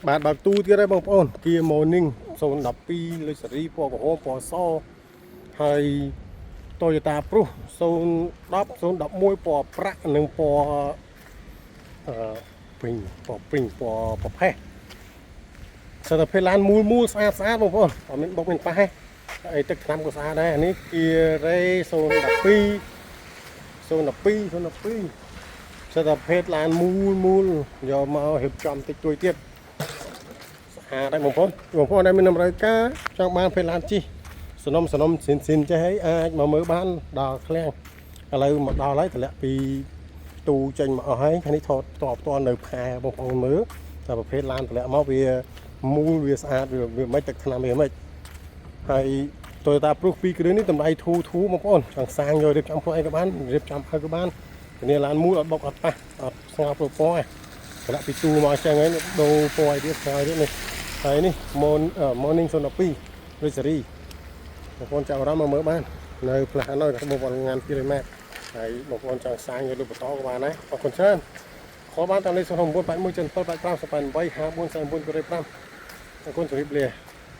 បាទបើទូទៀតហើយបងប្អូនគៀ morning 012លេខស៊េរីពណ៌ក្រហមពណ៌សហើយ Toyota Prius 010 011ពណ៌ប្រាក់និងពណ៌ពេញពណ៌ពេញពណ៌ប្រផេះសិតតែភេទឡានមូលស្អាតបងប្អូនអត់មានបុកមានប៉ះទេហើយទឹកថ្នាំក៏ស្អាតដែរនេះគៀរ៉េ012សិតតែភេទឡានមូលយកមករៀបចំតិចតួចទៀតស្អាតដែរបងប្អូនដែលមានតម្រូវការចង់បានភេទឡានជិះសនំស៊ីនចេះហើយអាចមកមើលបានដល់ឃ្លាំងឥឡូវមកដល់ហើយតម្លាក់ពីទូចេញមកអស់ហើយនេះថតផ្ទាល់នៅផែបងប្អូនមើលតែប្រភេទឡានតម្លាក់មកវាមូលវាស្អាតវាមិនទឹកថ្នាំវាមិនហើយ Toyota Prius 2គ្រឿងនេះតម្លៃធូរបងប្អូនចង់សាងយករៀបចំខ្លួនឯងក៏បានរៀបចំឲ្យក៏បានធានាឡានមូលអត់បុកអត់ប៉ះអត់ស្ងោរប្រព័ន្ធតម្លាក់ពីទូមកចឹងហើយដូរពណ៌ឲ្យទៀតស្អាតទៀតនេះហើយនេះ Morning 012 Racing បងប្អូនចាប់អារម្មណ៍មកមើលបាននៅផ្លាស់នៅបងប្អូនងាន200ម៉ែត្រហើយបងប្អូនចង់សាងយកលុបបន្តក៏បានដែរអរគុណច្រើនខលបានតាមលេខ0981778588544925អរគុណជម្រាបលា